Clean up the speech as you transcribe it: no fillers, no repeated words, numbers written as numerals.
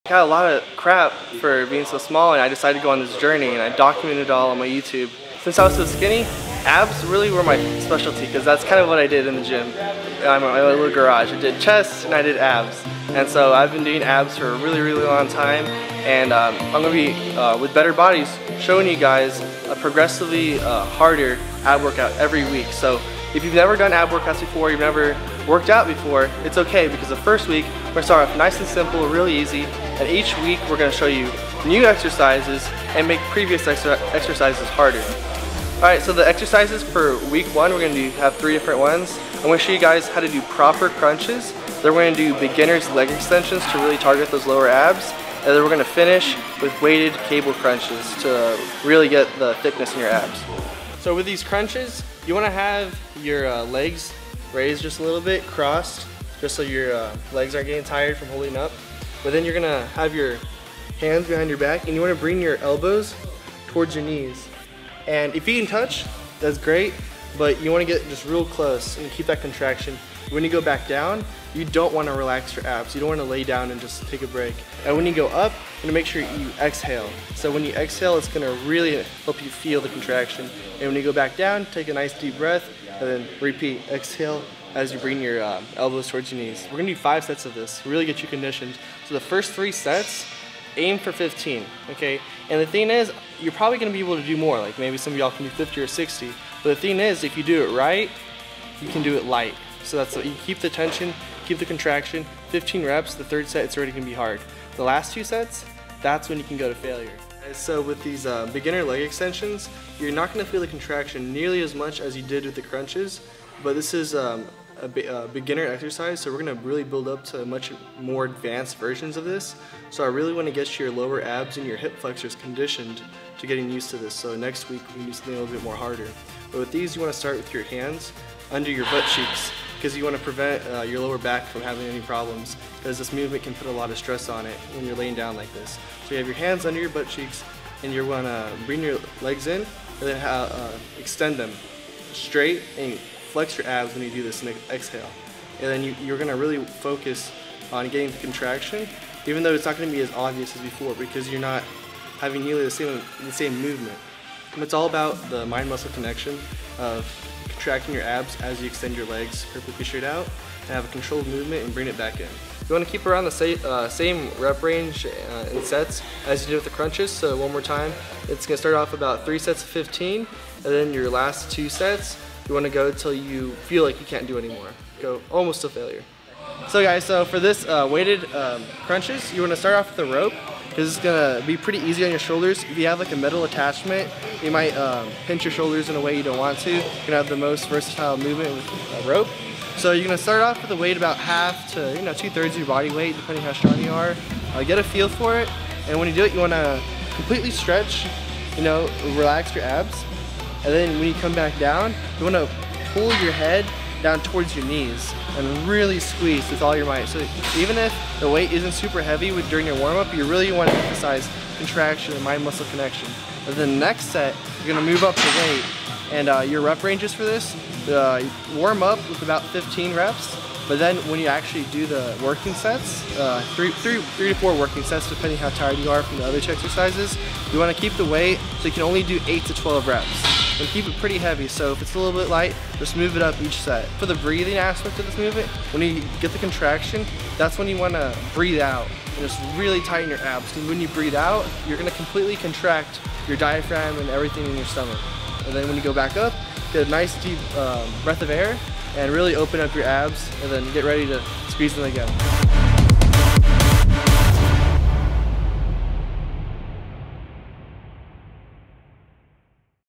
I got a lot of crap for being so small, and I decided to go on this journey, and I documented it all on my YouTube. Since I was so skinny, abs really were my specialty, because that's kind of what I did in the gym. In my little garage. I did chest and I did abs. And so I've been doing abs for a really long time, and I'm going to be, with Better Bodies, showing you guys a progressively harder ab workout every week. So if you've never done ab workouts before, you've never worked out before, it's okay, because the first week we're going to start off nice and simple, really easy, and each week we're going to show you new exercises and make previous exercises harder. Alright, so the exercises for week 1, we're going to have 3 different ones. I'm going to show you guys how to do proper crunches. Then we're going to do beginner's leg extensions to really target those lower abs. And then we're going to finish with weighted cable crunches to really get the thickness in your abs. So with these crunches, you want to have your legs raised just a little bit, crossed, just so your legs aren't getting tired from holding up. But then you're going to have your hands behind your back, and you want to bring your elbows towards your knees. And if you can touch, that's great, but you want to get just real close and keep that contraction. When you go back down, you don't want to relax your abs. You don't want to lay down and just take a break. And when you go up, you're going to make sure you exhale. So when you exhale, it's going to really help you feel the contraction. And when you go back down, take a nice deep breath, and then repeat. Exhale as you bring your elbows towards your knees. We're going to do 5 sets of this, really get you conditioned. So the first 3 sets, aim for 15, okay? And the thing is, you're probably going to be able to do more, like maybe some of y'all can do 50 or 60. But the thing is, if you do it right, you can do it light. So that's what you keep the tension, keep the contraction. 15 reps, the 3rd set, it's already going to be hard. The last 2 sets, that's when you can go to failure. So with these beginner leg extensions, you're not going to feel the contraction nearly as much as you did with the crunches, but this is a beginner exercise, so we're going to really build up to much more advanced versions of this. So I really want to get your lower abs and your hip flexors conditioned to getting used to this. So next week we can do something a little bit more harder. But with these, you want to start with your hands under your butt cheeks, because you want to prevent your lower back from having any problems, because this movement can put a lot of stress on it when you're laying down like this. So you have your hands under your butt cheeks, and you want to bring your legs in, and then extend them straight, and flex your abs when you do this and exhale. And then you're going to really focus on getting the contraction, even though it's not going to be as obvious as before, because you're not having nearly the same movement. And it's all about the mind-muscle connection of contracting your abs as you extend your legs perfectly straight out, and have a controlled movement and bring it back in. You want to keep around the same rep range and sets as you did with the crunches. So one more time, it's going to start off about 3 sets of 15, and then your last 2 sets, you want to go until you feel like you can't do anymore. Go almost to failure. So guys, so for this weighted crunches, you want to start off with a rope, because it's going to be pretty easy on your shoulders. If you have like a metal attachment, you might pinch your shoulders in a way you don't want to. You're going to have the most versatile movement with a rope. So you're going to start off with a weight about half to 2/3 of your body weight, depending how strong you are. Get a feel for it, and when you do it, you want to completely stretch, relax your abs. And then when you come back down, you want to pull your head down towards your knees and really squeeze with all your might. So even if the weight isn't super heavy during your warm-up, you really want to emphasize contraction and mind-muscle connection. And then the next set, you're going to move up the weight. And your rep ranges for this, warm up with about 15 reps. But then when you actually do the working sets, 3 to 4 working sets, depending how tired you are from the other exercises, you want to keep the weight so you can only do 8 to 12 reps. And keep it pretty heavy, so if it's a little bit light, just move it up each set. For the breathing aspect of this movement, when you get the contraction, that's when you want to breathe out and just really tighten your abs. Because when you breathe out, you're going to completely contract your diaphragm and everything in your stomach. And then when you go back up, get a nice deep breath of air and really open up your abs, and then get ready to squeeze them again.